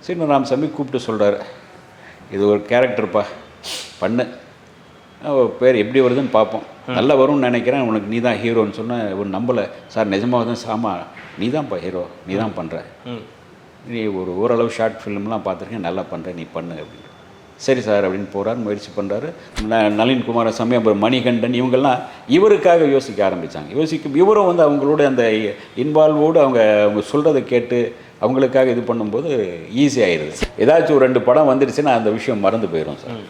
சீனு ராமசாமி கூப்பிட்டு சொல்கிறாரு, இது ஒரு கேரக்டர்ப்பா பண்ணு, பேர் எப்படி வருதுன்னு பார்ப்போம், நல்லா வரும்னு நினைக்கிறேன், உனக்கு நீ தான் ஹீரோன்னு சொன்ன ஒரு நம்பலை சார், நிஜமாக தான் சாமா நீ தான்ப்பா ஹீரோ, நீ தான் பண்ணுற, நீ ஒரு ஓரளவு ஷார்ட் ஃபிலிம்லாம் பார்த்துருக்கேன், நல்லா பண்ணுற, நீ பண்ணு அப்படின்னு. சரி சார் அப்படின்னு போகிறார், முயற்சி பண்ணுறாரு. நளின் குமாரசாமி, அப்புறம் மணிகண்டன், இவங்கெல்லாம் இவருக்காக யோசிக்க ஆரம்பித்தாங்க. இவரும் வந்து அவங்களோட அந்த இன்வால்வோடு அவங்க சொல்கிறத கேட்டு அவங்களுக்காக இது பண்ணும்போது ஈஸியாகிடுது. ஏதாச்சும் ஒரு 2 படம் வந்துடுச்சுன்னா அந்த விஷயம் மறந்து போயிடும் சார்.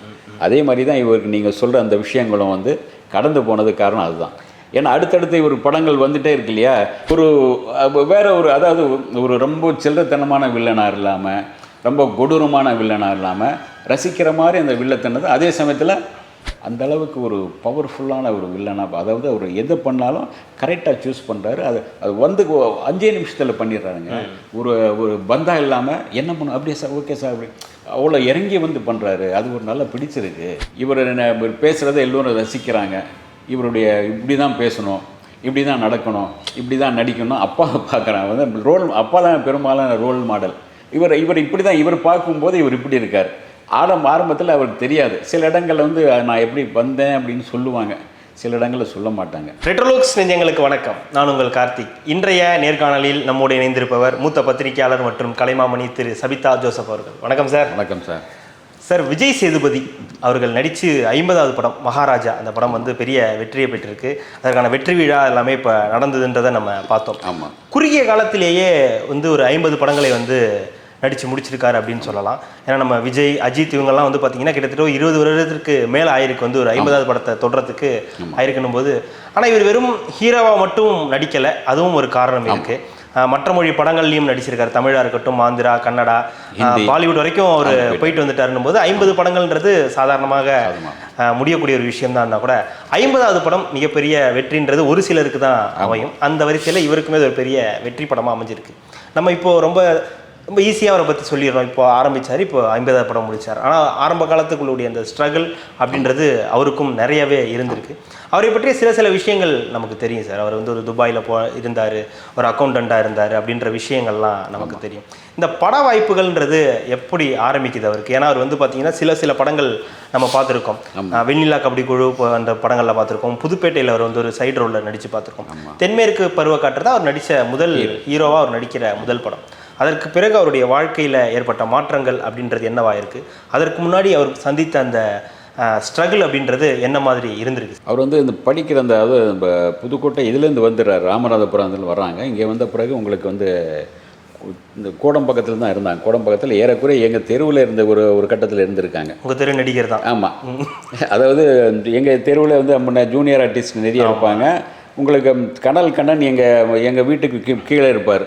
அதே மாதிரி தான் இவருக்கு நீங்கள் சொல்கிற அந்த விஷயங்களும் வந்து கடந்து போனதுக்கு காரணம் அதுதான். ஏன்னா அடுத்தடுத்து இவர் படங்கள் வந்துகிட்டே இருக்கு இல்லையா, வேறு அதாவது ஒரு ரொம்ப சில்லறத்தனமான வில்லனாக இல்லாமல், ரொம்ப கொடூரமான வில்லனாக இல்லாமல், ரசிக்கிற மாதிரி அந்த வில்லத்தனது, அதே சமயத்தில் அந்த அளவுக்கு ஒரு பவர்ஃபுல்லான ஒரு வில்லனாக, அதாவது அவர் எது பண்ணாலும் கரெக்டாக சூஸ் பண்ணுறாரு. அது வந்து 5 நிமிஷத்தில் பண்ணிடுறாருங்க. ஒரு பந்தா இல்லாமல் என்ன பண்ணும், அப்படியே சார், ஓகே சார், அப்படி அவ்வளோ இறங்கி வந்து பண்ணுறாரு. அது ஒரு நல்லா பிடிச்சிருக்கு. இவர் பேசுகிறத எல்லோரும் ரசிக்கிறாங்க. இவருடைய இப்படி தான் பேசணும், இப்படி தான் நடக்கணும், இப்படி தான் நடிக்கணும், அப்பா பார்க்குறாங்க வந்து அப்பா தான் பெரும்பாலான ரோல் மாடல். இவர் இப்படி தான் இவர் பார்க்கும்போது இவர் இப்படி இருக்கார். ஆரம்பத்தில் அவருக்கு தெரியாது. சில இடங்களில் வந்து நான் எப்படி வந்தேன் அப்படின்னு சொல்லுவாங்க, சில இடங்களில் சொல்ல மாட்டாங்க. ரெட்ரோலுக்ஸ் நெஞ்சங்களுக்கு வணக்கம். நான் உங்கள் கார்த்திக். இன்றைய நேர்காணலில் நம்மோடு இணைந்திருப்பவர் மூத்த பத்திரிகையாளர் மற்றும் கலைமாமணி திரு சபிதா ஜோசப் அவர்கள். வணக்கம் சார். வணக்கம் சார். சார், விஜய் சேதுபதி அவர்கள் நடித்து 50வது படம் மகாராஜா, அந்த படம் வந்து பெரிய வெற்றியை பெற்றிருக்கு. அதற்கான வெற்றி விழா எல்லாமே இப்போ நடந்ததுன்றதை நம்ம பார்த்தோம். ஆமாம். குறுகிய காலத்திலேயே வந்து ஒரு 50 படங்களை வந்து நடித்து முடிச்சிருக்காரு அப்படின்னு சொல்லலாம். ஏன்னா நம்ம விஜய், அஜித் இவங்கெல்லாம் வந்து பார்த்திங்கன்னா கிட்டத்தட்ட 20 வருடத்திற்கு மேலே ஆயிருக்கு வந்து ஒரு 50வது படத்தை தொடுறதுக்கு ஆயிருக்கணும் போது. ஆனால் இவர் வெறும் ஹீரோவாக மட்டும் நடிக்கலை, அதுவும் ஒரு காரணம் இருக்குது. மற்ற மொழி படங்கள்லையும் நடிச்சிருக்காரு. தமிழாக இருக்கட்டும், ஆந்திரா, கன்னடா, பாலிவுட் வரைக்கும் அவர் போயிட்டு வந்துட்டாருன்னும் போது 50 படங்கள்ன்றது சாதாரணமாக முடியக்கூடிய ஒரு விஷயம்தான். கூட 50வது படம் மிகப்பெரிய வெற்றின்றது ஒரு சிலருக்கு தான் அமையும். அந்த வரிசையில் இவருக்குமே ஒரு பெரிய வெற்றி படமாக அமைஞ்சிருக்கு. நம்ம இப்போது ரொம்ப ஈஸியாக அவரை பற்றி சொல்லிடுறோம். இப்போ ஆரம்பித்தார், இப்போ 50வது படம் முடித்தார். ஆனால் ஆரம்ப காலத்துக்குள்ளுடைய அந்த ஸ்ட்ரகிள் அப்படின்றது அவருக்கும் நிறையவே இருந்திருக்கு. அவரை பற்றிய சில விஷயங்கள் நமக்கு தெரியும் சார். அவர் வந்து ஒரு துபாயில் இருந்தார், ஒரு அக்கௌண்டண்ட்டாக இருந்தார் அப்படின்ற விஷயங்கள்லாம் நமக்கு தெரியும். இந்த பட வாய்ப்புகள்ன்றது எப்படி ஆரம்பிக்குது அவருக்கு? ஏன்னா அவர் வந்து பார்த்திங்கன்னா சில படங்கள் நம்ம பார்த்துருக்கோம். வெண்ணிலா கபடி குழு அந்த படங்களில் பார்த்துருக்கோம். புதுப்பேட்டையில் அவர் வந்து ஒரு சைடு ரோலில் நடித்து பார்த்துருக்கோம். தென்மேற்கு பருவ காற்று அவர் நடித்த முதல் ஹீரோவாக அவர் நடிக்கிற முதல் படம். அதற்கு பிறகு அவருடைய வாழ்க்கையில் ஏற்பட்ட மாற்றங்கள் அப்படின்றது என்னவா இருக்குது? அதற்கு முன்னாடி அவர் சந்தித்த அந்த ஸ்ட்ரகிள் அப்படின்றது என்ன மாதிரி இருந்திருக்கு? அவர் வந்து இந்த படிக்கிற அந்த அதாவது புதுக்கோட்டை இதுலேருந்து வந்துடுறாரு, ராமநாதபுரத்தில் வர்றாங்க. இங்கே வந்த பிறகு உங்களுக்கு வந்து இந்த கோடம்பக்கத்தில் தான் இருந்தாங்க. கோடம்பக்கத்தில் ஏறக்குறைய எங்கள் தெருவில் இருந்த ஒரு கட்டத்தில் இருந்திருக்காங்க. உங்கள் தெரு நடிகர் தான்? ஆமாம். அதாவது எங்கள் தெருவில் வந்து முன்ன ஜூனியர் ஆர்டிஸ்ட் நிறைய இருப்பாங்க. உங்களுக்கு கண்ணன் எங்கள் வீட்டுக்கு கீழே இருப்பார்.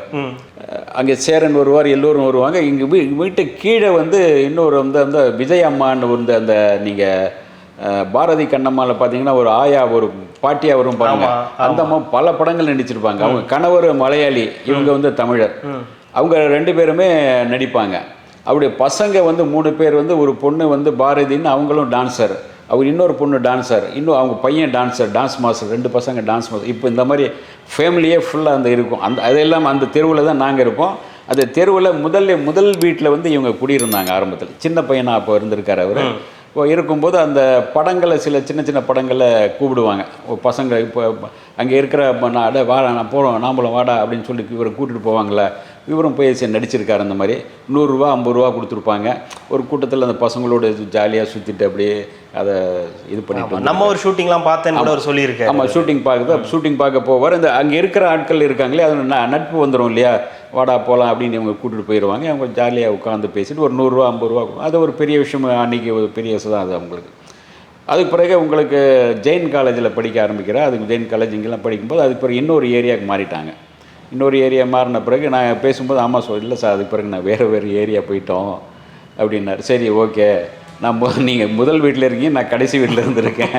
அங்கே சேரன் வருவார், எல்லோரும் வருவாங்க. இங்கே வீட்டுக்கு கீழே வந்து இன்னொரு வந்து அந்த விஜய் அம்மான்னு வந்து அந்த நீங்கள் பாரதி கண்ணம்மாவில் பார்த்தீங்கன்னா ஒரு ஆயா, ஒரு பாட்டியாக வரும் பாருங்க. அந்த அம்மா பல படங்கள் நடிச்சிருப்பாங்க. அவங்க கணவர் மலையாளி, இவங்க வந்து தமிழர். அவங்க 2 பேருமே நடிப்பாங்க. அவருடைய பசங்க வந்து 3 பேர் வந்து, ஒரு பொண்ணு வந்து பாரதின்னு அவங்களும் டான்ஸர், அவர் இன்னொரு பொண்ணு டான்ஸர், இன்னும் அவங்க பையன் டான்ஸர், டான்ஸ் மாஸ்டர், 2 பசங்க டான்ஸ் மாஸ்டர். இப்போ இந்த மாதிரி ஃபேமிலியே ஃபுல்லாக அந்த இருக்கும். அதெல்லாம் அந்த தெருவில் தான் நாங்கள் இருப்போம். அந்த தெருவில் முதல் வீட்டில் வந்து இவங்க குடியிருந்தாங்க ஆரம்பத்தில். சின்ன பையனாக அப்போ இருந்திருக்கார் அவர். இப்போ இருக்கும்போது அந்த படங்களை சின்ன படங்களை கூப்பிடுவாங்க பசங்க. இப்போ அங்கே இருக்கிற வாடா, நான் போகிறோம், நாம்பளம் வாடா அப்படின்னு சொல்லி இவரை கூட்டிகிட்டு போவாங்களே. இவரும் போய் நடிச்சிருக்காரு. அந்த மாதிரி 100 ரூபா 50 ரூபா கொடுத்துருப்பாங்க. ஒரு கூட்டத்தில் அந்த பசங்களோட ஜாலியாக சுற்றிட்டு அப்படியே அதை இது பண்ணிட்டு நம்ம ஒரு ஷூட்டிங்லாம் பார்த்தேன்னு கூட அவர் சொல்லியிருக்காரு. ஆமாம், ஷூட்டிங் பார்க்க போவார். இந்த அங்கே இருக்கிற ஆட்கள் இருக்காங்களே, அது நட்பு வந்துடும் இல்லையா, வாடா போகலாம் அப்படின்னு இவங்க கூட்டிகிட்டு போயிடுவாங்க. அவங்க ஜாலியாக உட்காந்து பேசிட்டு ஒரு 100 ரூபா 50 ரூபா, அது ஒரு பெரிய விஷயம் அன்றைக்கி, ஒரு பெரிய விஷயம் தான் அது அவங்களுக்கு. அதுக்கு பிறகு உங்களுக்கு ஜெயின் காலேஜில் படிக்க ஆரம்பிக்கிறேன். அதுக்கு ஜெயின் காலேஜ் இங்கெல்லாம் படிக்கும்போது அதுக்கு பிறகு இன்னொரு ஏரியாவுக்கு மாறிட்டாங்க. இன்னொரு ஏரியா மாறின பிறகு நான் பேசும்போது ஆமாம் இல்லை சார், அதுக்கு பிறகு நான் வேறு ஏரியா போயிட்டோம் அப்படின்னாரு. சரி, ஓகே, நீங்கள் முதல் வீட்டில் இருக்கீங்க, நான் கடைசி வீட்டில் இருந்திருக்கேன்,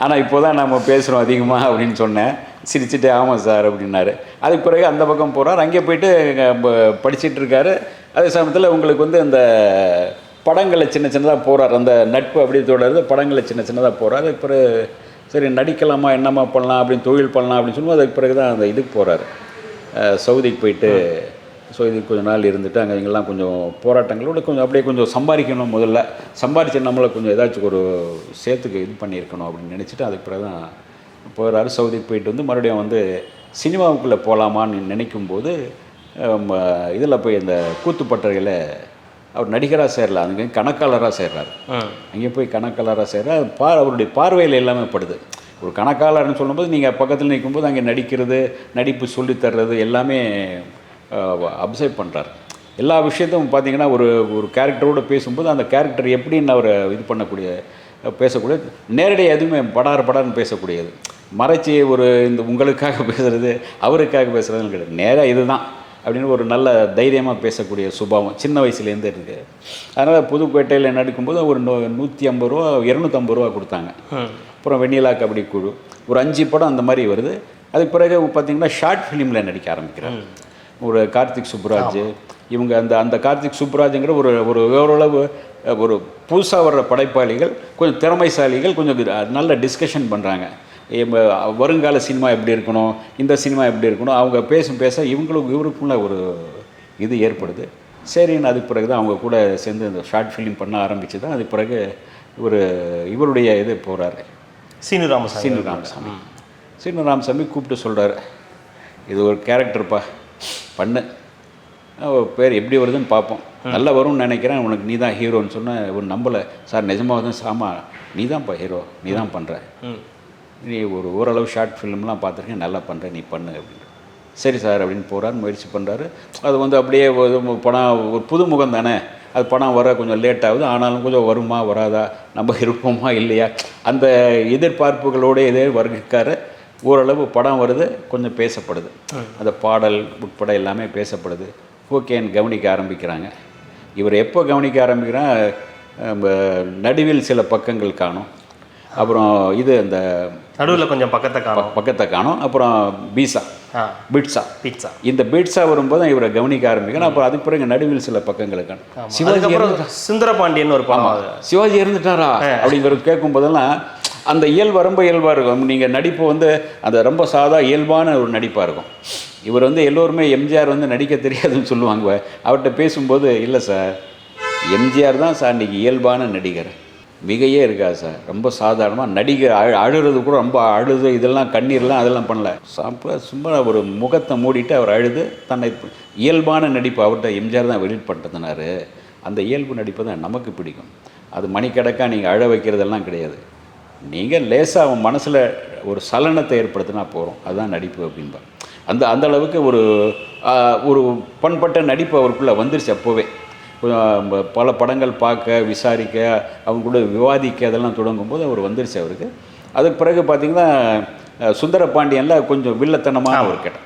ஆனால் இப்போ தான் நம்ம பேசுகிறோம் அதிகமாக அப்படின்னு சொன்னேன். சிரிச்சுட்டு ஆமாம் சார் அப்படின்னாரு. அதுக்கு பிறகு அந்த பக்கம் போகிறார். அங்கே போயிட்டு படிச்சுட்டு இருக்காரு. அதே சமயத்தில் உங்களுக்கு வந்து அந்த படங்களை சின்னதாக போகிறார். அந்த நட்பு அப்படி தொடருது. படங்களை சின்னதாக போகிறார். அதுக்கு பிறகு சரி நடிக்கலாமா, என்னம்மா பண்ணலாம் அப்படின்னு, தொழில் பண்ணலாம் அப்படின்னு சொல்லுவோம். அதுக்கு பிறகு தான் அந்த இதுக்கு போகிறாரு, சவுதிக்கு போயிட்டு ஸோ இது கொஞ்சம் நாள் இருந்துட்டு அங்கே இங்கெல்லாம் கொஞ்சம் போராட்டங்களோட கொஞ்சம் அப்படியே கொஞ்சம் சம்பாதிக்கணும், முதல்ல சம்பாதிச்சு நம்மளை கொஞ்சம் ஏதாச்சும் ஒரு சேர்த்துக்கு இது பண்ணியிருக்கணும் அப்படின்னு நினச்சிட்டு அதுக்கு பிறகு தான் போகிறாரு. சவுதிக்கு போயிட்டு வந்து மறுபடியும் வந்து சினிமாவுக்குள்ளே போகலாமான்னு நினைக்கும்போது இதில் போய் அந்த கூத்துப்பட்டறையில் அவர் நடிகராக சேரல, அங்கே கணக்காளராக சேர்றாரு. அங்கே போய் கணக்காளராக சேர்றாரு. அவருடைய பார்வையில் எல்லாமே படுது. ஒரு கணக்காளர்னு சொல்லும்போது நீங்கள் பக்கத்தில் நிற்கும்போது அங்கே நடிக்கிறது, நடிப்பு சொல்லித்தர்றது எல்லாமே அப்சர்வ் பண்ணுறாரு. எல்லா விஷயத்தையும் பார்த்தீங்கன்னா ஒரு கேரக்டரோடு பேசும்போது அந்த கேரக்டர் எப்படின்னு அவர் இது பண்ணக்கூடிய பேசக்கூடிய நேரடியாக எதுவுமே படார்னு பேசக்கூடியது, மறைச்சி இந்த உங்களுக்காக பேசுகிறது அவருக்காக பேசுகிறதுன்னு கிடையாது, நேராக இதுதான் அப்படின்னு ஒரு நல்ல தைரியமாக பேசக்கூடிய சுபாவம் சின்ன வயசுலேருந்தே இருக்குது. அதனால் புதுப்பேட்டையில் நடிக்கும்போது ஒரு 150 ரூபா 250 ரூபா கொடுத்தாங்க. அப்புறம் வெண்ணிலா கபடி குழு ஒரு 5 படம் அந்த மாதிரி வருது. அதுக்கு பிறகு பார்த்திங்கன்னா ஷார்ட் ஃபிலிமில் நடிக்க ஆரம்பிக்கிறாங்க. ஒரு கார்த்திக் சுப்புராஜ் இவங்க அந்த கார்த்திக் சுப்புராஜுங்கிற ஒரு ஓரளவு ஒரு புதுசாக வர்ற படைப்பாளிகள், கொஞ்சம் திறமைசாலிகள், கொஞ்சம் நல்ல டிஸ்கஷன் பண்ணுறாங்க. வருங்கால சினிமா எப்படி இருக்கணும், இந்த சினிமா எப்படி இருக்கணும், அவங்க பேச இவருக்குள்ள ஒரு இது ஏற்படுது. சரின்னு அதுக்கு பிறகு தான் அவங்க கூட சேர்ந்து இந்த ஷார்ட் ஃபிலிம் பண்ண ஆரம்பித்து தான் அதுக்கு பிறகு இவருடைய இது போகிறாரு. சீனு ராமசாமி கூப்பிட்டு சொல்கிறாரு, இது ஒரு கேரக்டர்ப்பா பண்ணு, பேர் எப்படி வருதுன்னு பார்ப்போம், நல்லா வரும்னு நினைக்கிறேன், உனக்கு நீ தான் ஹீரோன்னு சொன்ன ஒரு நம்பலை சார், நிஜமாக தான் சாமா நீ தான்ப்பா ஹீரோ, நீ தான் பண்ணுற, நீ ஓரளவு ஷார்ட் ஃபிலிம்லாம் பார்த்துருக்கேன், நல்லா பண்ணுற, நீ பண்ணு அப்படின்னு. சரி சார் அப்படின்னு போகிறாரு, முயற்சி பண்ணுறாரு. அது அப்படியே படம் ஒரு புது முகம் தானே, அது படம் வர கொஞ்சம் லேட் ஆகுது, ஆனாலும் கொஞ்சம் வருமா வராதா, நம்ம இருப்போமா இல்லையா, அந்த எதிர்பார்ப்புகளோடு வருகிக்கார ஓரளவு படம் வருது, கொஞ்சம் பேசப்படுது, அந்த பாடல் உட்பட எல்லாமே பேசப்படுது. ஓகேன்னு கவனிக்க ஆரம்பிக்கிறாங்க. இவர் எப்போ கவனிக்க ஆரம்பிக்கிறான், நடுவில் சில பக்கங்கள் காணும், அப்புறம் அந்த நடுவில் கொஞ்சம் பக்கத்தை காணும், அப்புறம் பிட்ஸா இந்த பீட்ஸா வரும்போது தான் இவரை கவனிக்க ஆரம்பிக்கணும். அப்புறம் அதுக்கு பிறகு நடுவில் சில பக்கங்கள் காணும். சுந்தரபாண்டியன் ஒரு படம், சிவாஜி இருந்துட்டாரா அப்படிங்கிறது கேட்கும் போதெல்லாம் அந்த இயல்பாக இருக்கும். நீங்கள் நடிப்பு அந்த ரொம்ப சாதா இயல்பான ஒரு நடிப்பாக இருக்கும். இவர் எல்லோருமே எம்ஜிஆர் நடிக்க தெரியாதுன்னு சொல்லுவாங்க. அவர்கிட்ட பேசும்போது இல்லை சார், எம்ஜிஆர் தான் சார் இன்றைக்கி இயல்பான நடிகர், மிகையே இருக்காது சார், ரொம்ப சாதாரணமாக நடிகர் அழுகிறது கூட ரொம்ப அழுது இதெல்லாம் கண்ணீர்லாம் அதெல்லாம் பண்ணல, சும்மா ஒரு முகத்தை மூடிட்டு அவர் அழுது தன்னை இயல்பான நடிப்பு அவர்கிட்ட எம்ஜிஆர் தான் வெளிப்படுத்தினார். அந்த இயல்பு நடிப்பு தான் நமக்கு பிடிக்கும். அது மணிக்கணக்காக நீங்கள் அழ வைக்கிறதெல்லாம் கிடையாது, நீங்கள் லேசாக அவன் மனசில் ஒரு சலனத்தை ஏற்படுத்தினா போகிறோம், அதுதான் நடிப்பு அப்படின்பார். அந்த அளவுக்கு ஒரு பண்பட்ட நடிப்பு அவருக்குள்ளே வந்துருச்சு. அப்போவே பல படங்கள் பார்க்க, விசாரிக்க, அவங்க கூட விவாதிக்க அதெல்லாம் தொடங்கும்போது அவர் வந்துருச்சு அவருக்கு. அதுக்கு பிறகு பார்த்திங்கன்னா சுந்தரபாண்டியனில் கொஞ்சம் வில்லத்தனமான ஒரு கேட்டேன்.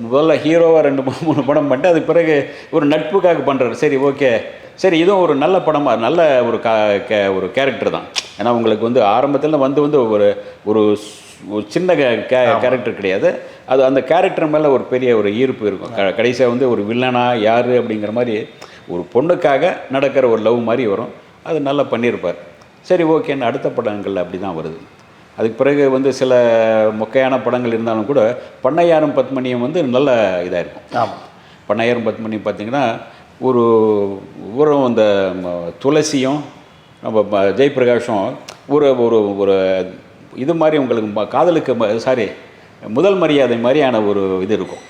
முதல்ல ஹீரோவாக 2-3 படம் பண்ணிட்டு அதுக்கு பிறகு ஒரு நட்புக்காக பண்ணுறாரு. சரி ஓகே, சரி இதுவும் ஒரு நல்ல படமாக நல்ல ஒரு கேரக்டர் தான். ஏன்னா உங்களுக்கு ஆரம்பத்தில் ஒரு சின்ன கேரக்டர் கிடையாது, அது அந்த கேரக்டர் மேலே ஒரு பெரிய ஒரு ஈர்ப்பு இருக்கும். கடைசியாக ஒரு வில்லனா யார் அப்படிங்கிற மாதிரி ஒரு பொண்ணுக்காக நடக்கிற ஒரு லவ் மாதிரி வரும். அது நல்லா பண்ணியிருப்பார். சரி ஓகேன்னு அடுத்த படங்கள் அப்படி தான் வருது. அதுக்கு பிறகு சில மொக்கையான படங்கள் இருந்தாலும் கூட பண்ணையாரும் பத்மனியும் நல்ல இதாக இருக்கும். ஆமாம், பண்ணையாரும் பத்மனி பார்த்திங்கன்னா ஒரு அந்த துளசியும் நம்ம ஜெயபிரகாஷும் ஒரு ஒரு இது மாதிரி உங்களுக்கு காதலுக்கு முதல் மரியாதை மாதிரியான ஒரு இது இருக்கும்.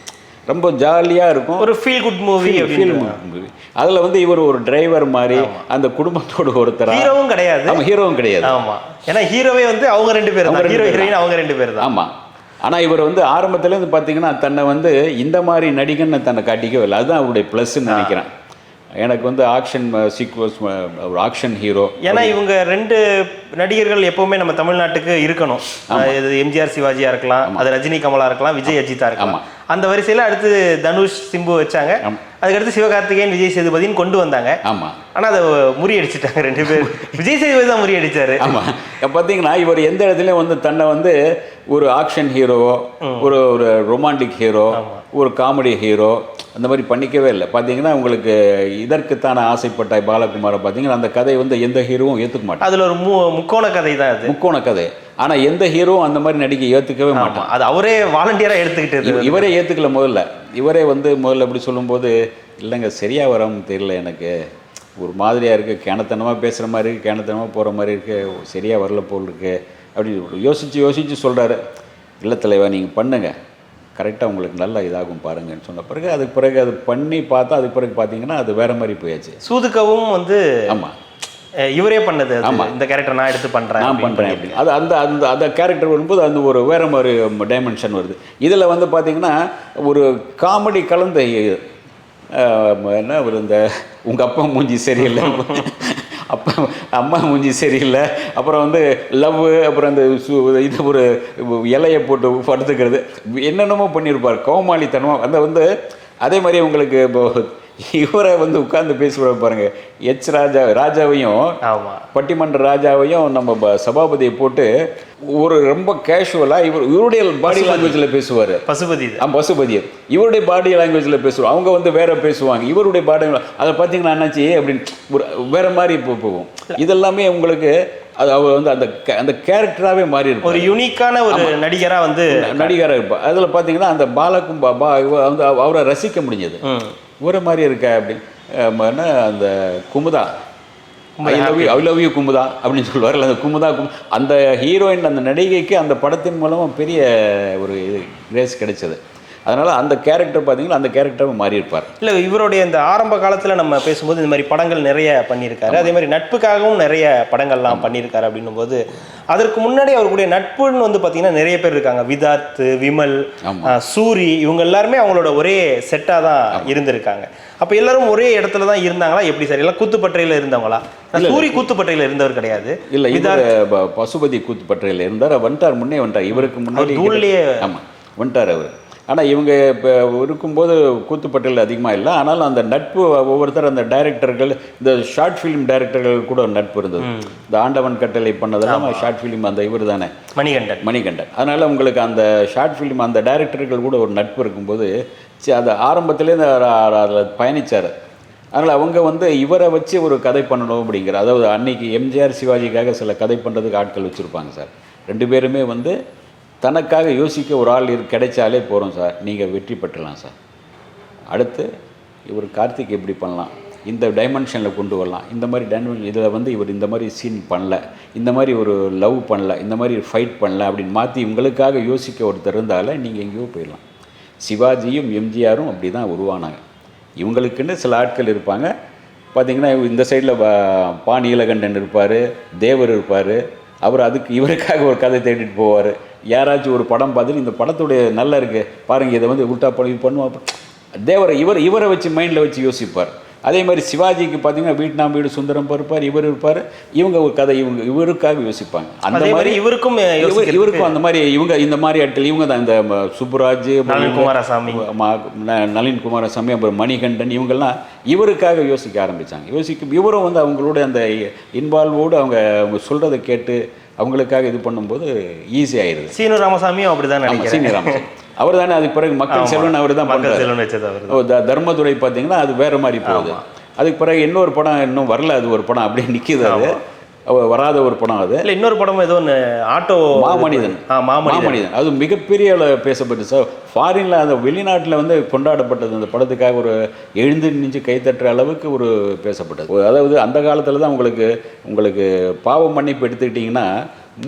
ரொம்ப ஜாலியாக இருக்கும், ஒரு ஃபீல் குட் மூவி. அதில் இவர் ஒரு டிரைவர் மாதிரி அந்த குடும்பத்தோட ஒருத்தர், ஹீரோவும் கிடையாது. ஆமாம், ஹீரோவும் கிடையாது. ஆமாம், ஏன்னா ஹீரோவே அவங்க 2 பேர் தான், ஹீரோ ஹீரோயின் அவங்க 2 பேர் தான். ஆமாம், ஆனால் இவர் ஆரம்பத்துலேருந்து பார்த்தீங்கன்னா தன்னை இந்த மாதிரி நடிகன்னு தன்னை காட்டிக்கவே இல்லை. அதுதான் அவருடைய ப்ளஸ்ன்னு நினைக்கிறேன். எனக்கு ஆக்ஷன் சீக்வன்ஸ், ஒரு ஆக்ஷன் ஹீரோ. ஏன்னா இவங்க 2 நடிகர்கள் எப்போவுமே நம்ம தமிழ்நாட்டுக்கு இருக்கணும். இது எம்ஜிஆர் சிவாஜியாக இருக்கலாம், அது ரஜினி கமலா இருக்கலாம், விஜய் அஜித்தா இருக்கலாம். அந்த வரிசையில் அடுத்து தனுஷ் சிம்பு வச்சாங்க, அதுக்கடுத்து சிவகார்த்திகேயன் விஜய் சேதுபதினு கொண்டு வந்தாங்க. ஆமாம், ஆனால் அதை முறியடிச்சிட்டாங்க 2 பேர். விஜய் சேதுபதி தான் முறியடிச்சாரு. ஆமாம், பார்த்தீங்கன்னா இவர் எந்த இடத்துலையும் தன்னை ஒரு ஆக்ஷன் ஹீரோ, ஒரு ரொமான்டிக் ஹீரோ, ஒரு காமெடி ஹீரோ அந்த மாதிரி பண்ணிக்கவே இல்லை. பார்த்தீங்கன்னா உங்களுக்கு இதற்குத்தான ஆசைப்பட்ட பாலகுமாரை பார்த்தீங்கன்னா அந்த கதை எந்த ஹீரோவும் ஏற்றுக்க மாட்டாங்க. அதில் ஒரு முக்கோண கதை தான் அது. முக்கோண கதை ஆனால் எந்த ஹீரோவும் அந்த மாதிரி நடிக்க ஏற்றுக்கவே மாட்டான். அது அவரே வாலண்டியராக எடுத்துக்கிட்டு இவரே ஏற்றுக்கல முதல்ல. இவரே வந்து முதல்ல அப்படி சொல்லும்போது, இல்லைங்க சரியாக வராமல் தெரியல, எனக்கு ஒரு மாதிரியாக இருக்குது, கேணத்தனமாக பேசுகிற மாதிரி இருக்குது, கேணத்தனமாக போகிற மாதிரி இருக்குது, சரியாக வரல போல் இருக்குது அப்படி யோசித்து சொல்கிறாரு. இல்லை தலைவா, நீங்கள் பண்ணுங்கள், கரெக்டாக உங்களுக்கு நல்லா இதாகும் பாருங்கன்னு சொன்ன பிறகு அதுக்கு பிறகு அது பண்ணி பார்த்தா அதுக்கு பிறகு பார்த்தீங்கன்னா அது வேறு மாதிரி போயாச்சு. சூதுக்கவும் வந்து ஆமாம் இவரே பண்ணது. ஆமாம், இந்த கேரக்டர் நான் எடுத்து பண்ணுறேன், நான் பண்ணுறேன் அப்படின்னு அது அந்த அந்த அந்த கேரக்டர் வரும்போது அந்த ஒரு வேறு மாதிரி டைமென்ஷன் வருது. இதில் வந்து பார்த்திங்கன்னா ஒரு காமெடி கலந்த என்ன ஒரு இந்த உங்கள் அப்பா மூஞ்சி சரியில்லை, அப்பா அம்மா மூஞ்சி சரியில்லை, அப்புறம் வந்து லவ், அப்புறம் அந்த இது ஒரு இலையை போட்டு படுத்துக்கிறது, என்னென்னமோ பண்ணியிருப்பார் கோமாளித்தனமாக. அந்த வந்து அதே மாதிரி உங்களுக்கு இப்போ இவரை வந்து உட்கார்ந்து பேசுகிற பாருங்க, ராஜாவையும் பட்டிமன்ற ராஜாவையும் நம்ம சபாபதியை போட்டு ஒரு ரொம்ப கேஷுவலாக இவருடைய பாடி லாங்குவேஜில் பேசுவார். பசுபதியர் இவருடைய பாடி லாங்குவேஜில் பேசுவார். அவங்க வந்து வேற பேசுவாங்க, இவருடைய பாடி அதை பார்த்தீங்கன்னா என்னாச்சு அப்படின்னு ஒரு வேற மாதிரி போகும். இதெல்லாமே உங்களுக்கு அது அவர் வந்து அந்த அந்த கேரக்டராகவே மாறி இருக்கும். ஒரு யூனிக்கான ஒரு நடிகராக வந்து நடிகராக இருப்பார். அதில் பார்த்தீங்கன்னா அந்த பாலக்கும் வந்து அவரை ரசிக்க முடிஞ்சது. ஒரு மாதிரி இருக்கா அப்படின்னு அந்த Kumudha, I love you Kumudha அப்படின்னு சொல்லுவார். அந்த குமுதா அந்த ஹீரோயின் அந்த நடிகைக்கு அந்த படத்தின் மூலமாக பெரிய ஒரு கிரேஸ் கிடைச்சது. அதனால் அந்த கேரக்டர் பார்த்தீங்கன்னா அந்த கேரக்டராக மாறி இருப்பார். இல்லை, இவருடைய இந்த ஆரம்ப காலத்தில் நம்ம பேசும்போது இந்த மாதிரி படங்கள் நிறைய பண்ணியிருக்காரு. அதே மாதிரி நட்புக்காகவும் நிறைய படங்கள்லாம் பண்ணியிருக்காரு. அப்படின்னும் போது அதற்கு முன்னாடி அவருடைய நட்புன்னு வந்து பார்த்தீங்கன்னா நிறைய பேர் இருக்காங்க. விதார்த், விமல், சூரி, இவங்க எல்லாருமே அவங்களோட ஒரே செட்டாக தான் இருந்திருக்காங்க. அப்போ எல்லாரும் ஒரே இடத்துல தான் இருந்தாங்களா எப்படி சார்? எல்லாம் கூத்துப்பற்றையில் இருந்தவங்களா? சூரி கூத்துப்பற்றையில் இருந்தவர் கிடையாது. இல்லை, இவர் பசுபதி கூத்துப்பற்றையில் இருந்தார். வந்துட்டார், முன்னே வந்துட்டார். இவருக்கு முன்னாடி ஆமாம் வந்துட்டார் அவர். ஆனால் இவங்க இப்போ இருக்கும்போது கூத்துப்பட்டியல் அதிகமாக இல்லை. ஆனாலும் அந்த நட்பு ஒவ்வொருத்தர் அந்த டைரக்டர்கள், இந்த ஷார்ட் ஃபிலிம் டைரக்டர்கள் கூட நட்பு இருந்தது. இந்த ஆண்டவன் கட்டளை பண்ணதெல்லாம் ஷார்ட் ஃபிலிம் அந்த இவர் தானே மணிகண்டன். அதனால் உங்களுக்கு அந்த ஷார்ட் ஃபிலிம் அந்த டைரக்டர்கள் கூட ஒரு நட்பு இருக்கும்போது அது ஆரம்பத்துலேருந்து அதில் பயணித்தார். அதனால் அவங்க வந்து இவரை வச்சு ஒரு கதை பண்ணணும் அப்படிங்கிற, அதாவது அன்னைக்கு எம்ஜிஆர் சிவாஜிக்காக சில கதை பண்ணுறதுக்கு ஆட்கள் வச்சுருப்பாங்க சார். ரெண்டு பேருமே வந்து தனக்காக யோசிக்க ஒரு ஆள் கிடைச்சாலே போகிறோம் சார், நீங்கள் வெற்றி பெற்றலாம் சார். அடுத்து இவர் கார்த்திக் எப்படி பண்ணலாம், இந்த டைமென்ஷனில் கொண்டு வரலாம், இந்த மாதிரி இதில் வந்து இவர் இந்த மாதிரி சீன் பண்ணல, இந்த மாதிரி ஒரு லவ் பண்ணல, இந்த மாதிரி ஃபைட் பண்ணல அப்படின்னு மாற்றி உங்களுக்காக யோசிக்க ஒருத்தர் இருந்தால நீங்கள் எங்கேயோ போயிடலாம். சிவாஜியும் எம்ஜிஆரும் அப்படி தான் உருவானாங்க. இவங்களுக்குன்னு சில ஆட்கள் இருப்பாங்க. பார்த்திங்கன்னா இந்த சைடில் பா நீலகண்டன் இருப்பார், தேவர் இருப்பார். அவர் இவருக்காக ஒரு கதை தேடிட்டு போவார். யாராச்சும் ஒரு படம் பார்த்துட்டு இந்த படத்துடைய நல்லா இருக்குது பாருங்கள், இதை வந்து உல்ட்டா பண்ணுவோம் தேவரை இவரை வச்சு மைண்டில் வச்சு யோசிப்பார். அதே மாதிரி சிவாஜிக்கு பார்த்தீங்கன்னா வீட்நாம் வீடு சுந்தரம் இருப்பார், இவர் இருப்பார். இவங்க ஒரு கதை இவருக்காக யோசிப்பாங்க. அந்த மாதிரி இவருக்கும் அந்த மாதிரி இந்த மாதிரி ஆட்கள் இவங்க தான். இந்த சுப்புராஜ், நளின் குமாரசாமி, அப்புறம் மணிகண்டன், இவங்கெல்லாம் இவருக்காக யோசிக்க ஆரம்பித்தாங்க. இவரும் வந்து அவங்களோட அந்த இன்வால்வோடு அவங்க சொல்கிறத கேட்டு அவங்களுக்காக இது பண்ணும்போது ஈஸி ஆயிடுது. சீனு ராமசாமியும் அப்படி தான் நினைக்கிறேன். சீனு ராமசாமி அவர் தானே. அதுக்கு பிறகு மக்கள் செல்வன் அவர் தான் பண்ணுறாரு. தர்மதுரை பார்த்தீங்கன்னா அது வேறு மாதிரி போகுது. அதுக்கு பிறகு இன்னொரு படம் இன்னும் வரல, அது ஒரு படம் அப்படியே நிற்கிது, அது வராத ஒரு படம். அது இல்லை, இன்னொரு படம் ஏதோ ஒன்று ஆட்டோ மாமனிதன் அது மிகப்பெரிய பேசப்பட்டு சார். ஃபாரினில் அந்த வெளிநாட்டில் வந்து கொண்டாடப்பட்டது. அந்த படத்துக்காக ஒரு எழுந்து நின்று கைத்தட்டுற அளவுக்கு ஒரு பேசப்பட்டது. அதாவது அந்த காலத்தில் தான் உங்களுக்கு பாவ மன்னிப்பு எடுத்துக்கிட்டிங்கன்னா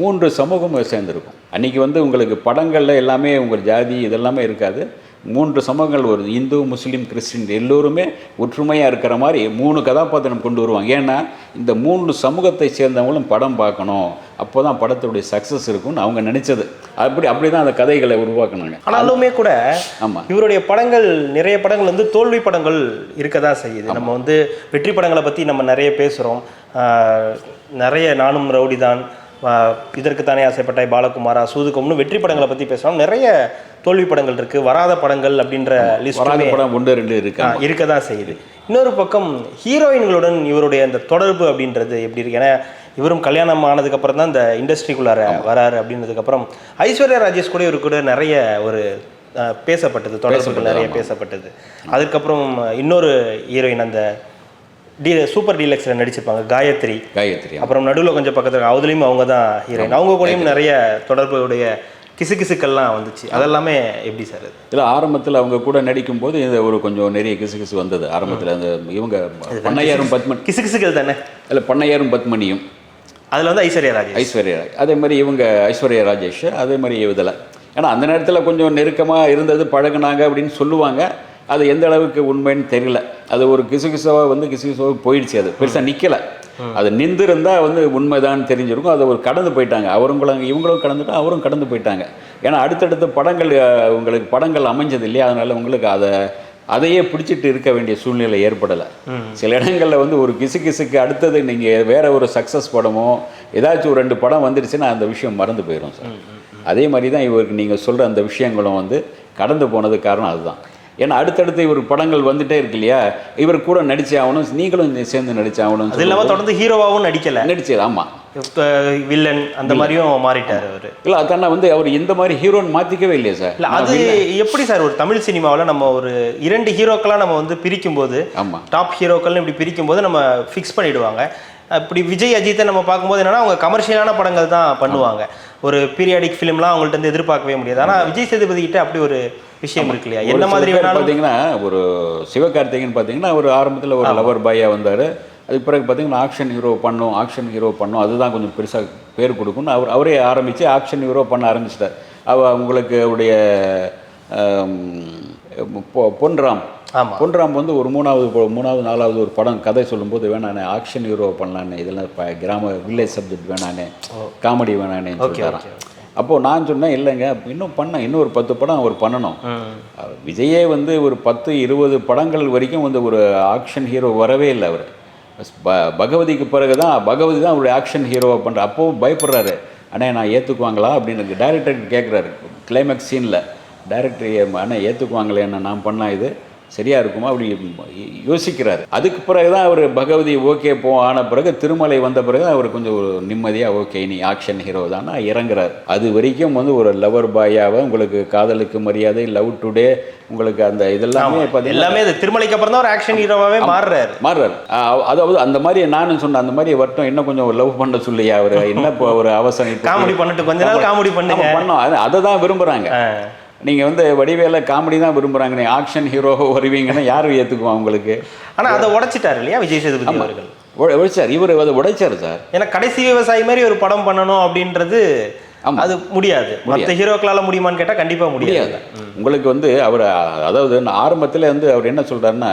3 சமூகம் சேர்ந்துருக்கும். அன்றைக்கி வந்து உங்களுக்கு படங்களில் எல்லாமே உங்கள் ஜாதி இதெல்லாமே இருக்காது. 3 சமூகங்கள் வருது, இந்து, முஸ்லீம், கிறிஸ்டின், எல்லோருமே ஒற்றுமையாக இருக்கிற மாதிரி 3 கதாபாத்திரம் கொண்டு வருவாங்க. ஏன்னா இந்த 3 சமூகத்தை சேர்ந்தவங்களும் படம் பார்க்கணும், அப்போ தான் படத்துடைய சக்ஸஸ் இருக்கும்னு அவங்க நினச்சது. அப்படி தான் அந்த கதைகளை உருவாக்குனாங்க. ஆனாலுமே கூட ஆமாம், இவருடைய படங்கள் நிறைய படங்கள் வந்து தோல்வி படங்கள் இருக்க தான் செய்யுது. நம்ம வந்து வெற்றி படங்களை பற்றி நம்ம நிறைய பேசுகிறோம். நிறைய நானும் ரவுடி தான், இதற்கு தானே ஆசைப்பட்டாய், பாலகுமாரா, சூதுகம்னு வெற்றி படங்களை பற்றி பேசுகிறோம். நிறைய தோல்வி படங்கள் இருக்குது, வராத படங்கள் அப்படின்ற லிஸ்ட் படம் 1-2 இருக்க தான் செய்யுது. இன்னொரு பக்கம் ஹீரோயின்களுடன் இவருடைய அந்த தொடர்பு அப்படின்றது எப்படி இருக்கு? ஏன்னா இவரும் கல்யாணம் ஆனதுக்கப்புறம் தான் இந்த இண்டஸ்ட்ரிக்குள்ளார வராரு. அப்படின்றதுக்கப்புறம் ஐஸ்வர்யா ராஜேஷ் கூட இவரு கூட நிறைய ஒரு பேசப்பட்டது, தொடர்புகள் நிறைய பேசப்பட்டது. அதுக்கப்புறம் இன்னொரு ஹீரோயின் அந்த சூப்பர் டீலக்ஸில் நடிச்சிருப்பாங்க காயத்ரி. காயத்ரி அப்புறம் நடுவில் கொஞ்சம் பக்கத்தில் அதுலேயும் அவங்க தான் ஹீரோயின். அவங்க கூடயும் நிறைய தொடர்புடைய கிசுகிசுக்கள்லாம் வந்துச்சு. அதெல்லாமே எப்படி சார் அது? இல்லை, ஆரம்பத்தில் அவங்க கூட நடிக்கும்போது இந்த ஒரு கொஞ்சம் நிறைய கிசுகிசு வந்தது ஆரம்பத்தில். அந்த இவங்க பண்ணையாரும் பத்மன் கிசுகிசுகள் தானே? இல்லை, பண்ணையாரும் பத்மனியும் அதில் வந்து ஐஸ்வர்யா ராஜேஷ். அதே மாதிரி இவங்க ஐஸ்வர்யா ராஜேஷ் அதே மாதிரி இதில். ஏன்னா அந்த நேரத்தில் கொஞ்சம் நெருக்கமாக இருந்தது, பழகுனாங்க அப்படின்னு சொல்லுவாங்க. அது எந்த அளவுக்கு உண்மைன்னு தெரியல. அது ஒரு கிசுகிசுவாக போயிடுச்சு. அது பெருசாக நிற்கலை. அது நின்றுருந்தால் வந்து உண்மைதான் தெரிஞ்சிருக்கும். அதை ஒரு கடந்து போயிட்டாங்க. இவங்களும் கடந்துட்டு அவரும் கடந்து போயிட்டாங்க. ஏன்னா அடுத்தடுத்த படங்கள் உங்களுக்கு படங்கள் அமைஞ்சது இல்லையா, அதனால் உங்களுக்கு அதையே பிடிச்சிட்டு இருக்க வேண்டிய சூழ்நிலை ஏற்படலை. சில இடங்களில் வந்து ஒரு கிசுக்கு அடுத்தது நீங்கள் வேற ஒரு சக்ஸஸ் படமோ ஏதாச்சும் ஒரு 2 படம் வந்துடுச்சுன்னா அந்த விஷயம் மறந்து போயிடும் சார். அதே மாதிரி தான் இவருக்கு நீங்கள் சொல்கிற அந்த விஷயங்களும் வந்து கடந்து போனதுக்கு காரணம் அதுதான். ஏன்னா அடுத்தடுத்து இவர் படங்கள் வந்துட்டே இருக்கு இல்லையா, இவர் கூட நடிச்சே ஆகணும், நீங்களும் சேர்ந்து நடிச்சே ஆகணும். அது இல்லாமல் தொடர்ந்து ஹீரோவாகவும் நடிச்சு. ஆமாம், வில்லன் அந்த மாதிரியும் மாறிட்டார் அவர். இல்லை அதான வந்து அவர் இந்த மாதிரி ஹீரோன்னு மாற்றிக்கவே இல்லையா சார்? இல்லை, அது எப்படி சார் ஒரு தமிழ் சினிமாவில் நம்ம ஒரு 2 ஹீரோக்கெல்லாம் நம்ம வந்து பிரிக்கும்போது, ஆமாம், டாப் ஹீரோக்கள்னு இப்படி பிரிக்கும்போது நம்ம ஃபிக்ஸ் பண்ணிவிடுவாங்க. இப்படி விஜய் அஜித்தை நம்ம பார்க்கும்போது என்னன்னா அவங்க கமர்ஷியலான படங்கள் தான் பண்ணுவாங்க. ஒரு பீரியாடிக் ஃபிலிம்லாம் அவங்கள்ட்ட இருந்து எதிர்பார்க்கவே முடியாது. ஆனால் விஜய் சேதுபதி கிட்ட அப்படி ஒரு விஷயம் இருக்கு இல்லையா? என்ன மாதிரி வேணாலும் பார்த்தீங்கன்னா, ஒரு சிவகார்த்திகேயன் பார்த்தீங்கன்னா ஒரு ஆரம்பத்தில் ஒரு லவர் பாயாக வந்தார். அதுக்கு பிறகு பார்த்தீங்கன்னா ஆக்ஷன் ஹீரோ பண்ணோம் அதுதான் கொஞ்சம் பெருசாக பேர் கொடுக்கும்னு அவரே ஆரம்பித்து ஆக்ஷன் ஹீரோ பண்ண ஆரம்பிச்சிட்டார். உங்களுக்கு அவருடைய பொன்ராம் வந்து ஒரு மூணாவது 4வது ஒரு படம் கதை சொல்லும்போது வேணானே ஆக்ஷன் ஹீரோ பண்ணலான்னு, இதெல்லாம் இப்போ கிராம வில்லேஜ் சப்ஜெக்ட் வேணானே, காமெடி வேணானேன்னு சொல்லிட்டாரான். அப்போது நான் சொன்னேன், இல்லைங்க இன்னும் ஒரு 10 படம் அவர் பண்ணணும். விஜயே வந்து ஒரு 10-20 படங்கள் வரைக்கும் வந்து ஒரு ஆக்ஷன் ஹீரோ வரவே இல்லை. அவர் பகவதிக்கு பிறகு தான் பகவதி தான் அவருடைய ஆக்ஷன் ஹீரோவை பண்ணுற. அப்போவும் பயப்படுறாரு, அண்ணே நான் ஏற்றுக்குவாங்களா அப்படின்னு டைரக்டர் கேட்குறாரு. கிளைமேக்ஸ் சீனில் டைரக்டர் அண்ணா ஏற்றுக்குவாங்களே என்ன நான் பண்ணால் இது சரியாக இருக்குமா அப்படி யோசிக்கிறார். அதுக்கு பிறகு தான் அவர் பகவதி ஓகே ஆன பிறகு திருமலை வந்த பிறகு அவர் கொஞ்சம் ஒரு நிம்மதியாக ஓகே நீ ஆக்ஷன் ஹீரோ தான் இறங்குறாரு. அது வரைக்கும் வந்து ஒரு லவர் பாயாவை உங்களுக்கு காதலுக்கு மரியாதை, லவ் டுடே, உங்களுக்கு அந்த இதெல்லாமே எல்லாமே திருமலைக்கு அப்புறம் தான் ஒரு ஆக்ஷன் ஹீரோவாகவே மாறுறாரு. அதாவது அந்த மாதிரி நானும் சொன்னேன், அந்த மாதிரி வரட்டும் இன்னும் கொஞ்சம் லவ் பண்ண சொல்லியா அவர் என்ன இப்போ ஒரு அவசரம் காமெடி பண்ணிட்டு கொஞ்ச நாள் காமெடி பண்ணோம் அதை தான் விரும்புகிறாங்க. நீங்கள் வந்து வடிவேல காமெடி தான் விரும்புகிறாங்க, நீங்கள் ஆக்ஷன் ஹீரோ வருவீங்கன்னா யாரும் ஏற்றுக்குவான் உங்களுக்கு? ஆனால் அதை உடைச்சிட்டார் இல்லையா விஜய் சேதுபதி அவர்கள்? உடைச்சார், இவர் அதை உடைச்சார் சார். ஏன்னா கடைசி விவசாயி மாதிரி ஒரு படம் பண்ணணும் அப்படின்றது அது முடியாது. மற்ற ஹீரோக்களால் முடியுமான்னு கேட்டால் கண்டிப்பாக முடியாது. உங்களுக்கு வந்து அவர் அதாவது ஆரம்பத்தில் வந்து அவர் என்ன சொல்கிறாருன்னா,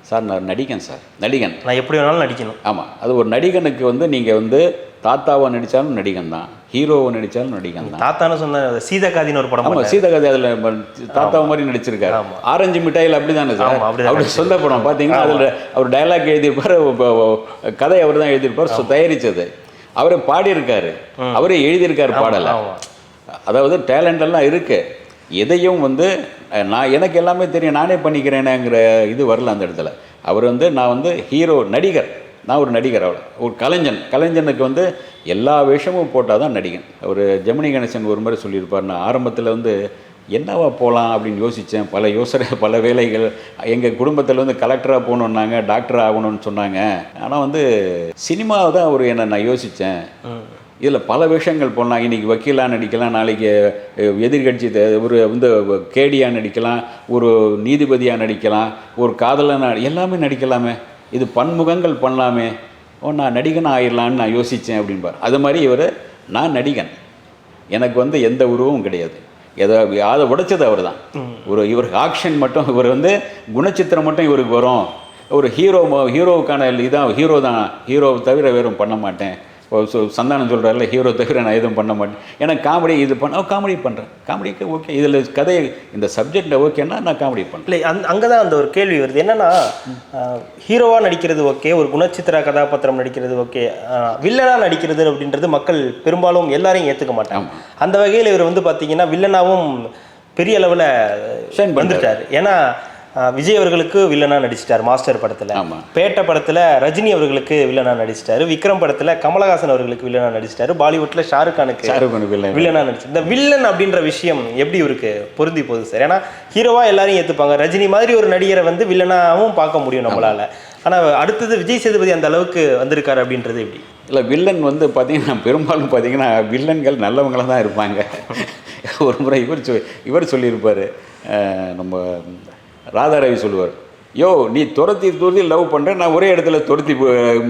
சார் நான் நடிகன் நான் எப்படி வேணாலும் நடிக்கணும். ஆமாம், அது ஒரு நடிகனுக்கு வந்து நீங்கள் வந்து தாத்தாவை நடித்தாலும் நடிகன் தான், ஹீரோவை நடித்தாலும் நடிகன் தான். தாத்தான்னு சொன்ன சீதகாதின்னு ஒரு படம். ஆமாம், சீதகாதி அதில் தாத்தாவை மாதிரி நடிச்சிருக்காரு. ஆரஞ்சு மிட்டாயில் அப்படி தானே சார், அப்படி சொந்த படம் பார்த்தீங்கன்னா அதில் அவர் டைலாக் எழுதியிருப்பார், கதை அவர் தான் எழுதியிருப்பார், தயாரித்தது அவரே பாடியிருக்காரு, அவரே எழுதியிருக்காரு பாடலை. அதாவது டேலண்ட் எல்லாம் இருக்குது. எதையும் வந்து எனக்கு எல்லாமே தெரியும் நானே பண்ணிக்கிறேனேங்கிற இது வரல அந்த இடத்துல. அவர் வந்து நான் வந்து நான் ஒரு நடிகர், ஒரு கலைஞனுக்கு வந்து எல்லா வேஷமும் போட்டால் தான் நடிகன். அவர் ஜெமினி கணேசன் ஒரு மாதிரி சொல்லியிருப்பார், நான் ஆரம்பத்தில் வந்து என்னவா போகலாம் அப்படின்னு யோசித்தேன், பல வேலைகள். எங்கள் குடும்பத்தில் வந்து கலெக்டராக போகணுன்னாங்க, டாக்டர் ஆகணும்னு சொன்னாங்க. ஆனால் வந்து சினிமாவை தான் அவர் நான் யோசித்தேன். இதில் பல விஷயங்கள் போடலாம், இன்றைக்கி வக்கீலாக நடிக்கலாம், நாளைக்கு எதிர்கட்சி ஒரு வந்து கேடியாக நடிக்கலாம், ஒரு நீதிபதியாக நடிக்கலாம், ஒரு காதலனாக எல்லாமே நடிக்கலாமே, இது பன்முகங்கள் பண்ணலாமே, நான் நடிகன் ஆயிடலான்னு நான் யோசித்தேன் அப்படின்பார். அது மாதிரி நான் நடிகன், எனக்கு வந்து எந்த உருவமும் கிடையாது, அதை உடைச்சது அவர் தான். இவருக்கு ஆக்ஷன் மட்டும், இவர் வந்து குணச்சித்திரம் மட்டும் இவருக்கு வரும், ஒரு ஹீரோவுக்கான இதான் ஹீரோவை தவிர வேறும் பண்ண மாட்டேன். சந்தானம் சொல்கிறாருல, ஹீரோ தவிர நான் எதுவும் பண்ண மாட்டேன், எனக்கு காமெடி இது காமெடி பண்ணுறேன், காமெடிக்கு ஓகே, இதில் கதை இந்த சப்ஜெக்டில் ஓகேன்னா நான் காமெடி பண்ணுறேன். இல்லை, அங்கே தான் அந்த ஒரு கேள்வி வருது என்னென்னா, ஹீரோவாக நடிக்கிறது ஓகே, ஒரு குணச்சித்திர கதாபாத்திரம் நடிக்கிறது ஓகே, வில்லனாக நடிக்கிறது அப்படின்றது மக்கள் பெரும்பாலும் எல்லாரையும் ஏற்றுக்க மாட்டாங்க. அந்த வகையில் இவர் வந்து பார்த்தீங்கன்னா வில்லனாகவும் பெரிய அளவில் வந்துட்டார். ஏன்னா விஜய் அவர்களுக்கு வில்லனா நடிச்சிட்டார் மாஸ்டர் படத்துல. ஆமா. பேட்ட படத்துல ரஜினி அவர்களுக்கு வில்லனா நடிச்சிட்டாரு. விக்ரம் படத்துல கமலஹாசன் அவர்களுக்கு வில்லனா நடிச்சிட்டாரு. பாலிவுட்ல ஷாருக் கானுக்கு வில்லனா நடிச்சு. இந்த வில்லன் அப்படின்ற விஷயம் எப்படி இவருக்கு பொருந்தி போகுது சார்? ஏன்னா ஹீரோவா எல்லாரும் ஏத்துப்பாங்க. ரஜினி மாதிரி ஒரு நடிகரை வந்து வில்லனாவும் பார்க்க முடியும் நம்மளால. ஆனா அடுத்தது விஜய் சேதுபதி அந்த அளவுக்கு வந்திருக்காரு அப்படின்றது எப்படி? இல்லை, வில்லன் வந்து பார்த்தீங்கன்னா பெரும்பாலும் பார்த்தீங்கன்னா வில்லன்கள் நல்லவங்களாக தான் இருப்பாங்க. ஒரு முறை இவர் சொல்லியிருப்பார், நம்ம ராதாரவி சொல்லுவார், யோ நீ துரத்தி லவ் பண்ணுற, நான் ஒரே இடத்துல துரத்தி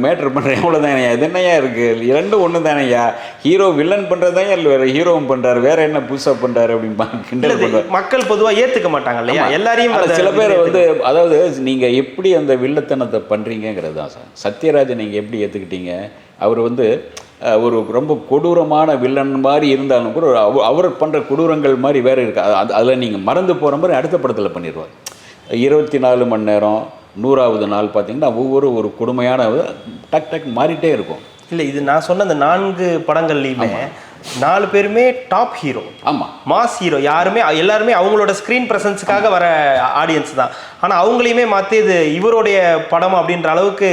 மேட்ரு பண்ணுறேன், எவ்வளோதானே, அது என்னையா இருக்குது, இரண்டும் ஒன்று தானேயா, ஹீரோ வில்லன் பண்ணுறதான் இல்லை வேறு ஹீரோவும் பண்ணுறாரு, வேறு என்ன புதுசாக பண்ணுறாரு அப்படின்னு கிண்டல் பண்ணுவார். மக்கள் பொதுவாக ஏற்றுக்க மாட்டாங்க இல்லையா எல்லாரையும். சில பேர் வந்து அதாவது நீங்கள் எப்படி அந்த வில்லத்தனத்தை பண்ணுறீங்கிறது தான் சார். சத்யராஜன் நீங்கள் எப்படி ஏற்றுக்கிட்டீங்க? அவர் வந்து ஒரு ரொம்ப கொடூரமான வில்லன் மாதிரி இருந்தாலும் கூட அவர் பண்ணுற கொடூரங்கள் மாதிரி வேறு இருக்குது. அதில் நீங்கள் மறந்து போகிற மாதிரி அடுத்த படத்தில் பண்ணிடுவார். 24 மணி நேரம் 100வது நாள் பார்த்தீங்கன்னா ஒரு கொடுமையான டக் டக் மாறிட்டே இருக்கும். இல்லை, இது நான் சொன்ன அந்த 4 படங்கள்லையுமே 4 பேருமே டாப் ஹீரோ. ஆமாம், மாஸ் ஹீரோ. எல்லாருமே அவங்களோட ஸ்க்ரீன் ப்ரெசன்ஸுக்காக வர ஆடியன்ஸ் தான். ஆனால் அவங்களையுமே மாற்றி இது இவருடைய படம் அப்படின்ற அளவுக்கு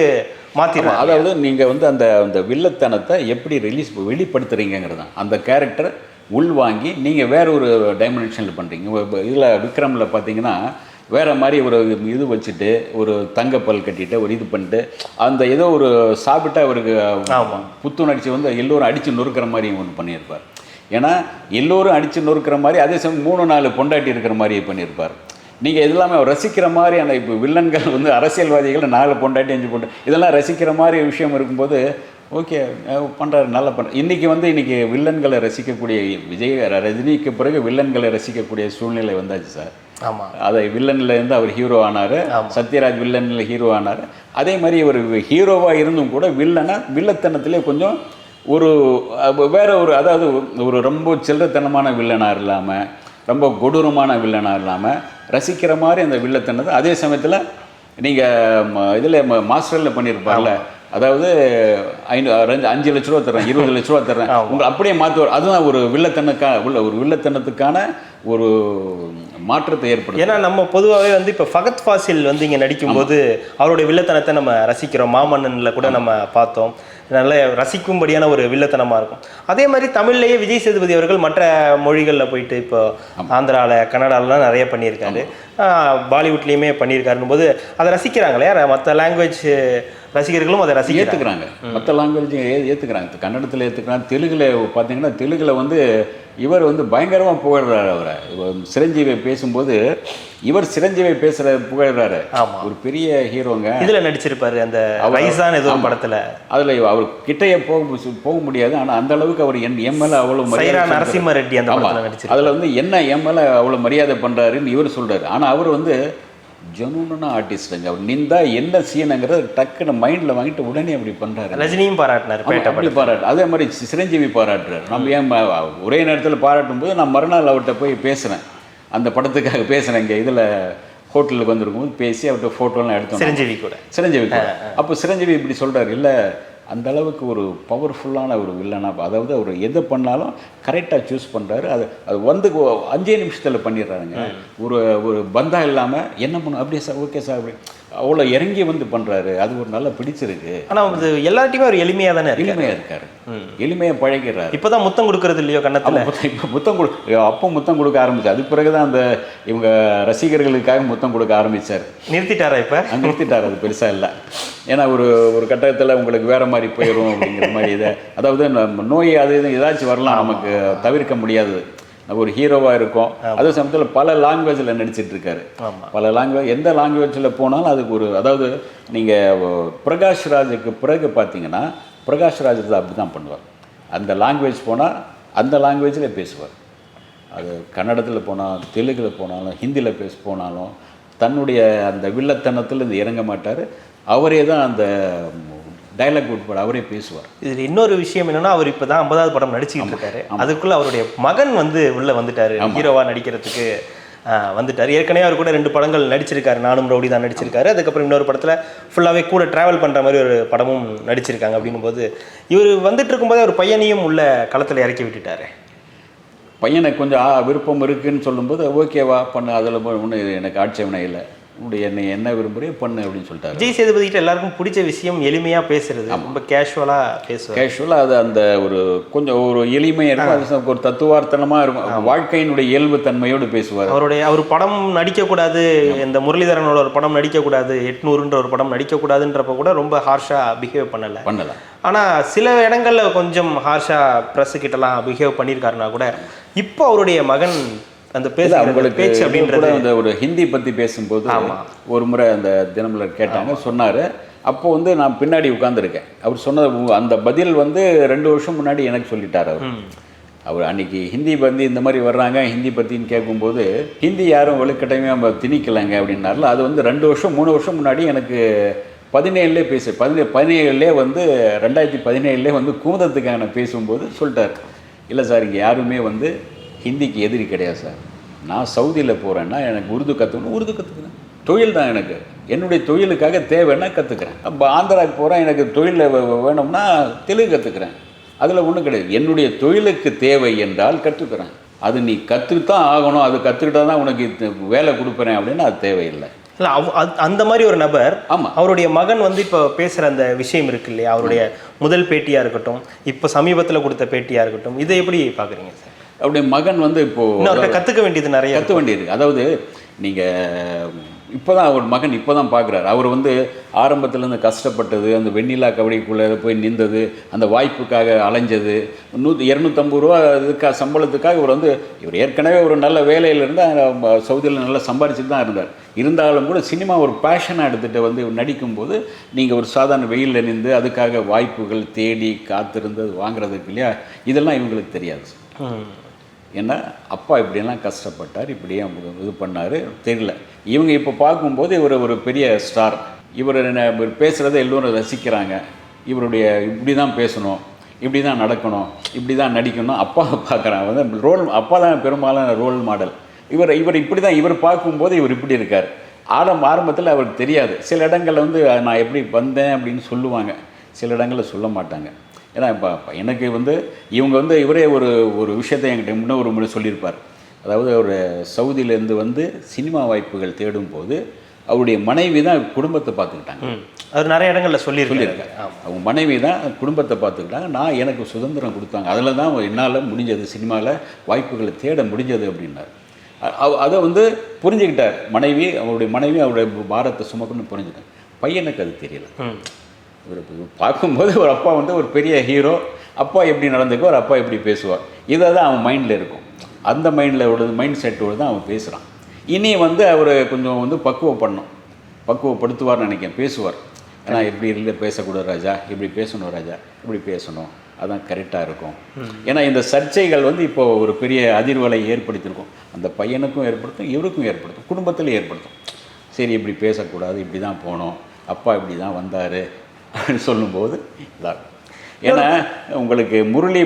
மாற்றிடுறாங்க. அதாவது நீங்கள் வந்து அந்த வில்லத்தனத்தை எப்படி வெளிப்படுத்துறீங்கிறது தான். அந்த கேரக்டரை உள்வாங்கி நீங்கள் வேற ஒரு டைமென்ஷனில் பண்ணுறீங்க. இதில் விக்ரமில் பார்த்தீங்கன்னா வேறு மாதிரி ஒரு இது வச்சுட்டு ஒரு தங்கப்பல் கட்டிட்டு ஒரு இது பண்ணிட்டு அந்த ஏதோ ஒரு சாப்பிட்டா அவருக்கு புத்துணர்ச்சி வந்து எல்லோரும் அடித்து நொறுக்கிற மாதிரி ஒன்று பண்ணியிருப்பார். ஏன்னா எல்லோரும் அடித்து நொறுக்கிற மாதிரி, அதே சமயம் 3-4 பொண்டாட்டி இருக்கிற மாதிரி பண்ணியிருப்பார். நீங்கள் இதெல்லாமே ரசிக்கிற மாதிரியான இப்போ வில்லன்கள் வந்து அரசியல்வாதிகள் 4 பொண்டாட்டி 5 பொண்டாட்டி இதெல்லாம் ரசிக்கிற மாதிரி விஷயம் இருக்கும்போது ஓகே பண்ணுறாரு, நல்லா பண்ணுற. இன்றைக்கி வில்லன்களை ரசிக்கக்கூடிய விஜய் ரஜினிக்கு பிறகு வில்லன்களை ரசிக்கக்கூடிய சூழ்நிலை வந்தாச்சு சார். ஆமாம், அதை வில்லன்லேருந்து அவர் ஹீரோ ஆனார். சத்யராஜ் வில்லனில் ஹீரோ ஆனார். அதே மாதிரி ஒரு ஹீரோவாக இருந்தும் கூட வில்லத்தனத்திலே கொஞ்சம் ஒரு வேற ஒரு, அதாவது ஒரு ரொம்ப சில்லறத்தனமான வில்லனாக இல்லாமல், ரொம்ப கொடூரமான வில்லனாக இல்லாமல் ரசிக்கிற மாதிரி அந்த வில்லத்தனத்தை. அதே சமயத்தில் நீங்கள் இதில் மாஸ்டரில் பண்ணியிருப்பார்ல, அதாவது 5 லட்ச ரூபா தர்றேன், 20 லட்ச ரூபா தர்றேன், உங்களை அப்படியே மாற்றுவார். அதுதான் ஒரு வில்லத்தனத்துக்கான ஒரு மாற்றத்தை ஏற்படும். ஏன்னா நம்ம பொதுவாகவே வந்து இப்போ ஃபகத் ஃபாசில் வந்து இங்கே நடிக்கும்போது அவருடைய வில்லத்தனத்தை நம்ம ரசிக்கிறோம். மாமன்னனில் கூட நம்ம பார்த்தோம். நல்ல ரசிக்கும்படியான ஒரு வில்லத்தனமாக இருக்கும். அதே மாதிரி தமிழ்லேயே விஜய் சேதுபதி அவர்கள் மற்ற மொழிகளில் போயிட்டு இப்போ ஆந்திராவில் கன்னடாலலாம் நிறைய பண்ணியிருக்காரு. பாலிவுட்லேயுமே பண்ணியிருக்காருன்னு போது அதை ரசிக்கிறாங்களே, மற்ற லாங்குவேஜ் ரசிகர்களும் அதை ஏற்றுக்கிறாங்க. மற்ற லாங்குவேஜ் ஏற்றுக்கிறாங்க. கன்னடத்தில் ஏற்றுக்கிறாங்க. தெலுங்கில் பார்த்தீங்கன்னா தெலுங்கில் வந்து இவர் வந்து பயங்கரமாக புகழ்கிறாரு. அவரை சிரஞ்சீவியை பேசும்போது இவர் சிரஞ்சீவியை புகழ்கிறாரு. ஒரு பெரிய ஹீரோங்க. இதில் நடிச்சிருப்பாரு அந்த ரைசான் ஏதோ படத்தில். அதில் அவர் கிட்டையே போக முடியாது. ஆனால் அந்த அளவுக்கு அவர் என் மேலே அவ்வளோ மரியாதை, நரசிம்ம ரெட்டி அந்த படத்தில் நடிச்சிருப்பாரு. அதில் வந்து என்ன என் மேலே அவ்வளோ மரியாதை பண்ணுறாருன்னு இவர் சொல்கிறார். ஆனால் அவர் வந்து ஜெனூனான ஆர்டிஸ்ட்டுங்க. அவர் நின்றா என்ன சீனுங்கிறது டக்குன்னு மைண்டில் வாங்கிட்டு உடனே அப்படி பண்ணுறாரு. ரஜினியும் பாராட்டினார், அப்படி பாராட்டு. அதே மாதிரி சிரஞ்சீவி பாராட்டுறாரு. நம்ம ஏன் ஒரே நேரத்தில் பாராட்டும் போது நான் மறுநாள் அவர்கிட்ட போய் பேசுகிறேன், அந்த படத்துக்காக பேசுகிறேன். இங்கே இதில் ஹோட்டலுக்கு வந்திருக்கும்போது பேசி அவர்கிட்ட ஃபோட்டோலாம் எடுத்தோம் சிரஞ்சீவி கூட. அப்போ சிரஞ்சீவி இப்படி சொல்கிறார், இல்லை அந்த அளவுக்கு ஒரு பவர்ஃபுல்லான ஒரு வில்லனாக, அதாவது அவர் எது பண்ணாலும் கரெக்டாக சூஸ் பண்ணுறாரு. அது வந்து 5 நிமிஷத்தில் பண்ணிடுறாருங்க. ஒரு பந்தா இல்லாமல் என்ன பண்ணும், அப்படியே சார் ஓகே சார் அப்படி அவ்வளோ இறங்கி வந்து பண்ணுறாரு. அது ஒரு நல்லா பிடிச்சிருக்கு. ஆனால் அது எல்லார்ட்டையுமே ஒரு எளிமையாக தானே எளிமையாக இருக்காரு, எளிமையாக பழகிறாரு. இப்போ தான் முத்தம் கொடுக்கறது இல்லையோ கண்ணத்தில். இப்போ முத்தம் கொடுக்க ஆரம்பிச்சு. அது பிறகு தான் அந்த இவங்க ரசிகர்களுக்காக முத்தம் கொடுக்க ஆரம்பித்தார். நிறுத்திட்டாரா? இப்போ நிறுத்திட்டார். அது பெருசாக இல்லை. ஏன்னா ஒரு கட்டத்தில் உங்களுக்கு வேறு மாதிரி போயிடும் அப்படிங்கிற மாதிரி இதை, அதாவது நோய் அது ஏதாச்சும் வரலாம், நமக்கு தவிர்க்க முடியாது. நம்ம ஒரு ஹீரோவாக இருக்கோம். அதே சமயத்தில் பல லாங்குவேஜில் நடிச்சிட்டு இருக்காரு. பல லாங்குவேஜ், எந்த லாங்குவேஜில் போனாலும் அதுக்கு ஒரு, அதாவது நீங்கள் பிரகாஷ் ராஜுக்கு பிறகு பார்த்தீங்கன்னா பிரகாஷ் ராஜ் அப்படி தான் பண்ணுவார். அந்த லாங்குவேஜ் போனால் அந்த லாங்குவேஜில் பேசுவார். அது கன்னடத்தில் போனால், தெலுங்கில் போனாலும், ஹிந்தியில் போனாலும் தன்னுடைய அந்த வில்லத்தனத்தில் இது இறங்க மாட்டார். அவரே தான் அந்த டைலாக் உட்பட அவரே பேசுவார். இதில் இன்னொரு விஷயம் என்னன்னா, அவர் இப்போ தான் 50வது படம் நடிச்சுக்கிட்டு இருக்காரு. அதுக்குள்ளே அவருடைய மகன் வந்து உள்ளே வந்துட்டார், ஹீரோவாக நடிக்கிறதுக்கு வந்துட்டார். ஏற்கனவே அவர் கூட 2 படங்கள் நடிச்சிருக்காரு. நானும் ரவுடி தான் நடிச்சிருக்காரு. அதுக்கப்புறம் இன்னொரு படத்தில் ஃபுல்லாகவே கூட ட்ராவல் பண்ணுற மாதிரி ஒரு படமும் நடிச்சிருக்காங்க. அப்படின்னும் போது இவர் வந்துட்டு இருக்கும்போதே ஒரு பையனையும் உள்ள களத்தில் இறக்கி விட்டுட்டாரு. பையனை கொஞ்சம் விருப்பம் இருக்குதுன்னு சொல்லும்போது ஓகேவா பண்ணு, அதில் ஒன்றும் எனக்கு ஆட்சேபனை இல்லை. என்னை என்ன விரும்புறியோ பண்ணு அப்படின்னு சொல்லிட்டாரு. விஜய் சேதுபதி கிட்ட எல்லாருக்கும் பிடிச்ச விஷயம் எளிமையாக பேசுறது, ரொம்ப கேஷுவலாக பேசுவார். கேஷுவலாக அது அந்த ஒரு கொஞ்சம் ஒரு எளிமையாக இருக்கும், அது ஒரு தத்துவார்த்தனமாக இருக்கும், வாழ்க்கையினுடைய இயல்பு தன்மையோடு பேசுவார். அவர் படம் நடிக்கக்கூடாது, இந்த முரளிதரனோட ஒரு படம் நடிக்கக்கூடாது, 800ன்ற ஒரு படம் நடிக்கக்கூடாதுன்றப்ப கூட ரொம்ப ஹார்ஷாக பிஹேவ் பண்ணலாம். ஆனால் சில இடங்களில் கொஞ்சம் ஹார்ஷாக ப்ரெஸ்ஸுக்கிட்டலாம் பிஹேவ் பண்ணியிருக்காருன்னா கூட இப்போ அவருடைய மகன் அந்த பேச்சு அப்படின்றது அந்த ஒரு ஹிந்தி பற்றி பேசும்போது ஒரு முறை அந்த தினமலர் கேட்டாங்க, சொன்னார். அப்போ வந்து நான் பின்னாடி உட்காந்துருக்கேன். அவர் சொன்ன அந்த பதில் வந்து 2 வருஷம் முன்னாடி எனக்கு சொல்லிட்டார். அவர் அன்றைக்கி ஹிந்தி பற்றி இந்த மாதிரி வர்றாங்க ஹிந்தி பற்றின்னு கேட்கும்போது ஹிந்தி யாரும் வலுக்கட்டாயமே நம்ம திணிக்கலைங்க அப்படின்னால அது வந்து 2 வருஷம் 3 வருஷம் முன்னாடி எனக்கு 17லே 17லே வந்து 2017லே வந்து குமுதத்துக்காக நான் பேசும்போது சொல்லிட்டார், இல்லை சார் இங்கே யாருமே வந்து ஹிந்திக்கு எதிரி கிடையாது சார். நான் சவுதியில் போகிறேன்னா எனக்கு உருது கற்றுக்கிறேன், தொழில் தான் எனக்கு, என்னுடைய தொழிலுக்காக தேவைன்னா கற்றுக்கிறேன். அப்போ ஆந்திராவுக்கு போகிறேன், எனக்கு தொழில் வேணும்னா தெலுங்கு கற்றுக்கிறேன், அதில் ஒன்றும் கிடையாது. என்னுடைய தொழிலுக்கு தேவை என்றால் கற்றுக்கிறேன், அது நீ கற்றுத்தான் ஆகணும், அது கற்றுக்கிட்டா தான் உனக்கு வேலை கொடுப்பேன் அப்படின்னா அது தேவையில்லை. இல்லை அந்த மாதிரி ஒரு நபர். ஆமாம், அவருடைய மகன் வந்து இப்போ பேசுகிற அந்த விஷயம் இருக்கு இல்லையா, அவருடைய முதல் பேட்டியாக இருக்கட்டும், இப்போ சமீபத்தில் கொடுத்த பேட்டியாக இருக்கட்டும், இதை எப்படி பார்க்குறீங்க சார்? அவருடைய மகன் வந்து இப்போது கற்றுக்க வேண்டியது நிறைய வேண்டியிருக்கு. அதாவது நீங்கள் இப்போ தான் அவர் மகன் இப்போ தான் பார்க்குறாரு. அவர் வந்து ஆரம்பத்துலேருந்து கஷ்டப்பட்டது, அந்த வெண்ணிலா கபடிக்குள்ளே போய் நின்றது, அந்த வாய்ப்புக்காக அலைஞ்சது, 250 ரூபா இதுக்காக சம்பளத்துக்காக இவர் ஏற்கனவே ஒரு நல்ல வேலையில் இருந்தால் சவுதியில் நல்லா சம்பாரிச்சுட்டு தான் இருந்தாலும் கூட சினிமா ஒரு பேஷனாக எடுத்துகிட்டு வந்து நடிக்கும்போது நீங்கள் ஒரு சாதாரண வெயிலில் நின்று அதுக்காக வாய்ப்புகள் தேடி காத்திருந்து வாங்குறதுக்கு இல்லையா, இதெல்லாம் இவங்களுக்கு தெரியாது. ஏன்னா அப்பா இப்படியெல்லாம் கஷ்டப்பட்டார், இப்படியே இது பண்ணார் தெரியல. இவங்க இப்போ பார்க்கும்போது இவர் ஒரு பெரிய ஸ்டார், இவர் பேசுகிறத எல்லோரும் ரசிக்கிறாங்க, இவருடைய இப்படி தான் பேசணும், இப்படி தான் நடக்கணும், இப்படி தான் நடிக்கணும், அப்பா பார்க்குறாங்க வந்து அப்பா தான் பெரும்பாலான ரோல் மாடல். இவர் இப்படி தான் இவர் பார்க்கும்போது இவர் இப்படி இருக்கார். ஆரம்பத்தில் அவருக்கு தெரியாது. சில இடங்களில் வந்து நான் எப்படி வந்தேன் அப்படின்னு சொல்லுவாங்க, சில இடங்களில் சொல்ல மாட்டாங்க. ஏன்னா இப்போ எனக்கு வந்து இவங்க வந்து இவரே ஒரு விஷயத்தை என்கிட்ட ஒரு முறை சொல்லியிருப்பார். அதாவது அவர் சவுதியிலேருந்து வந்து சினிமா வாய்ப்புகள் தேடும்போது அவருடைய மனைவி தான் குடும்பத்தை பார்த்துக்கிட்டாங்க. அவர் நிறைய இடங்களில் சொல்லியிருக்காரு. அவங்க மனைவி தான் குடும்பத்தை பார்த்துக்கிட்டாங்க, நான் எனக்கு சுதந்திரம் கொடுத்தாங்க, அதில் தான் என்னால் முடிஞ்சது, சினிமாவில் வாய்ப்புகளை தேட முடிஞ்சது அப்படின்னார். அதை வந்து புரிஞ்சுக்கிட்டார் அவருடைய மனைவி அவருடைய பாரத்தை சுமக்கணும்னு புரிஞ்சுக்கிட்டார். பையனுக்கு அது தெரியல. இவர் பார்க்கும்போது ஒரு அப்பா வந்து ஒரு பெரிய ஹீரோ, அப்பா எப்படி நடந்துக்குவார், அப்பா எப்படி பேசுவார், இதை தான் அவன் மைண்டில் இருக்கும். அந்த மைண்ட் செட்டோடு தான் அவன் பேசுகிறான். இனி வந்து அவர் கொஞ்சம் வந்து பக்குவப்படுத்துவார்னு நினைக்கிறேன், பேசுவார். ஏன்னா எப்படி இல்லை பேசக்கூடாது ராஜா, இப்படி பேசணும் ராஜா, இப்படி பேசணும், அதுதான் கரெக்டாக இருக்கும். ஏன்னா இந்த சர்ச்சைகள் வந்து இப்போது ஒரு பெரிய அதிர்வலை ஏற்படுத்தியிருக்கும், அந்த பையனுக்கும் ஏற்படுத்தும், இவருக்கும் ஏற்படுத்தும், குடும்பத்தில் ஏற்படுத்தும். சரி இப்படி பேசக்கூடாது, இப்படி தான் போனோம், அப்பா இப்படி தான் வந்தார் அப்படின்னு சொல்லும்போது இதாக. ஏன்னா உங்களுக்கு முரளி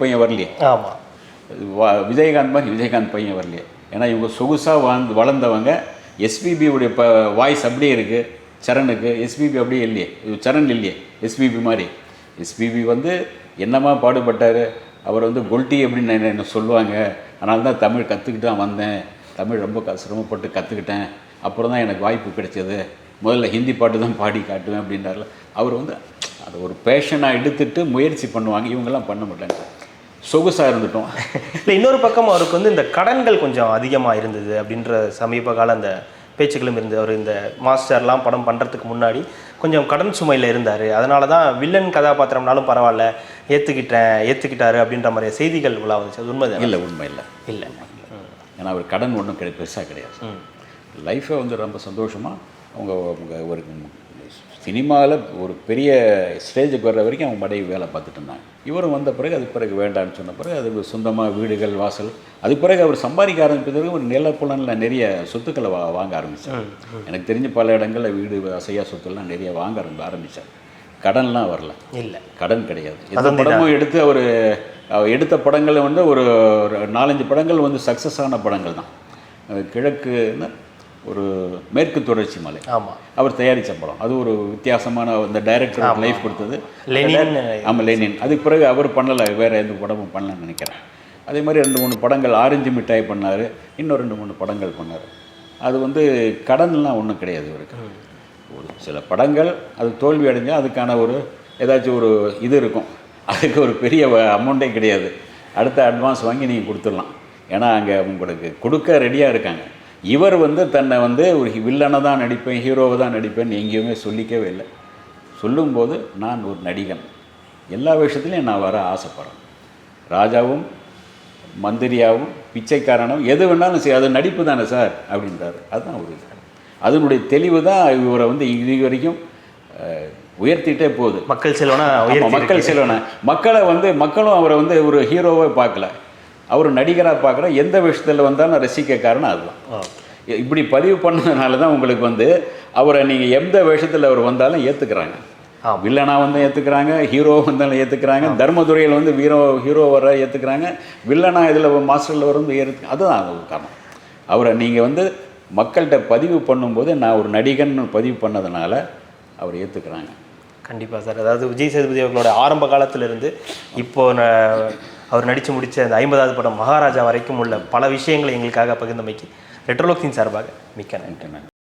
பையன் வரலையே, ஆமாம், விஜயகாந்த் பையன் வரலையே. ஏன்னா இவங்க சொகுசாக வளர்ந்தவங்க. எஸ்பிபியுடைய வாய்ஸ் அப்படியே இருக்குது சரணுக்கு, எஸ்பிபி அப்படியே இல்லையே, சரண் இல்லையே எஸ்பிபி மாதிரி. எஸ்பிபி வந்து என்னமா பாடுபட்டார், அவர் வந்து கொல்ட்டி அப்படின்னு என்ன சொல்லுவாங்க. அதனால தான் தமிழ் கற்றுக்கிட்டு தான் வந்தேன், தமிழ் ரொம்ப சிரமப்பட்டு கற்றுக்கிட்டேன், அப்புறம் தான் எனக்கு வாய்ப்பு கிடைச்சது, முதல்ல ஹிந்தி பாட்டு தான் பாடி காட்டுவேன் அப்படின்றார்ல. அவர் வந்து அதை ஒரு பேஷனாக எடுத்துகிட்டு முயற்சி பண்ணுவாங்க, இவங்கெல்லாம் பண்ண மாட்டாங்க, சொகுசாக இருந்துட்டோம். இல்லை, இன்னொரு பக்கம் அவருக்கு வந்து இந்த கடன்கள் கொஞ்சம் அதிகமாக இருந்தது அப்படின்ற சமீப கால அந்த பேச்சுக்களும் இருந்தது. அவர் இந்த மாஸ்டர்லாம் படம் பண்ணுறதுக்கு முன்னாடி கொஞ்சம் கடன் சுமையில் இருந்தார். அதனால தான் வில்லன் கதாபாத்திரம்னாலும் பரவாயில்ல ஏற்றுக்கிட்டாரு அப்படின்ற மாதிரி செய்திகள் உலா வந்துச்சு. அது உண்மை இல்லை? உண்மை இல்லை. ஏன்னா அவர் கடன் ஒன்றும் பெருசாக கிடையாது. லைஃப்பை வந்து ரொம்ப சந்தோஷமாக அவங்க ஒரு சினிமாவில் ஒரு பெரிய ஸ்டேஜுக்கு வர்ற வரைக்கும் அவங்க மனைவி வேலை பார்த்துட்டு இருந்தாங்க. இவரும் வந்த பிறகு அதுக்கு பிறகு வேண்டான்னு சொன்ன பிறகு அதுக்கு சொந்தமாக வீடுகள் வாசல், அதுக்கு பிறகு அவர் சம்பாதிக்க ஆரம்பித்ததுக்கு ஒரு நிலப்புலனில் நிறைய சொத்துக்களை வாங்க ஆரம்பித்தார். எனக்கு தெரிஞ்ச பல இடங்களில் வீடு அசையா சொத்துக்கள்லாம் நிறைய வாங்க ஆரம்பித்தார். கடன்லாம் வரல, இல்லை கடன் கிடையாது. எந்த படமும் எடுத்து அவர் எடுத்த படங்கள் வந்து ஒரு 4-5 படங்கள் வந்து சக்ஸஸ் ஆன படங்கள் தான். கிழக்குன்னு ஒரு மேற்கு தொடர்ச்சி மலை, ஆமாம், அவர் தயாரித்த படம். அது ஒரு வித்தியாசமான அந்த டைரக்டர் லைஃப் கொடுத்தது. ஆமாம், லெனின். அதுக்கு பிறகு அவர் பண்ணலை, வேறு எந்த படமும் பண்ணலன்னு நினைக்கிறேன். அதே மாதிரி 2-3 படங்கள், ஆரஞ்சு மிட்டாய் பண்ணார், இன்னும் 2-3 படங்கள் பண்ணார். அது வந்து கடன்லாம் ஒன்றும் கிடையாது இவருக்கு. ஒரு சில படங்கள் அது தோல்வி அடைஞ்சால் அதுக்கான ஒரு ஏதாச்சும் ஒரு இது இருக்கும், அதுக்கு ஒரு பெரிய அமௌண்ட்டே கிடையாது. அடுத்த அட்வான்ஸ் வாங்கி நீங்கள் கொடுத்துடலாம், ஏன்னா அங்கே உங்களுக்கு கொடுக்க ரெடியாக இருக்காங்க. இவர் வந்து தன்னை வந்து ஒரு வில்லனை தான் நடிப்பேன், ஹீரோவை தான் நடிப்பேன்னு எங்கேயுமே சொல்லிக்கவே இல்லை. சொல்லும்போது நான் ஒரு நடிகன், எல்லா விஷயத்துலையும் நான் வர ஆசைப்பட்றேன். ராஜாவும் மந்திரியாகவும் பிச்சைக்காரனும் எது வேணாலும் சரி, அது நடிப்பு தானே சார் அப்படின்றாரு. அதுதான் ஒரு அதனுடைய தெளிவு தான் இவரை வந்து இது வரைக்கும் உயர்த்திட்டே போகுது. மக்கள் செல்வனா மக்கள் செல்வனா மக்களை வந்து மக்களும் அவரை வந்து ஒரு ஹீரோவை பார்க்கல, அவர் நடிகராக பார்க்குற. எந்த விஷயத்தில் வந்தாலும் ரசிக்க காரணம் அதுதான். இப்படி பதிவு பண்ணதுனால தான் உங்களுக்கு வந்து அவரை நீங்கள் எந்த வேஷத்தில் அவர் வந்தாலும் ஏற்றுக்கிறாங்க. வில்லனாக வந்து ஏற்றுக்கிறாங்க, ஹீரோ வந்தாலும் ஏற்றுக்கிறாங்க, தர்மதுரையில் வந்து ஹீரோ வர ஏற்றுக்கிறாங்க, வில்லனா இதில் மாஸ்டரில் வர வந்து அதுதான் அது ஒரு காரணம். அவரை நீங்கள் வந்து மக்கள்கிட்ட பதிவு பண்ணும்போது நான் ஒரு நடிகன் பதிவு பண்ணதுனால அவர் ஏற்றுக்கிறாங்க. கண்டிப்பாக சார். அதாவது விஜய் சேதுபதி அவர்களோட ஆரம்ப காலத்திலிருந்து இப்போது அவர் நடித்து முடித்த அந்த 50வது படம் மகாராஜா வரைக்கும் உள்ள பல விஷயங்களை எங்களுக்காக பகிர்ந்தமைக்கு ரெட்ரோலோக்ஸின் சார்பாக மிக்க நன்றி.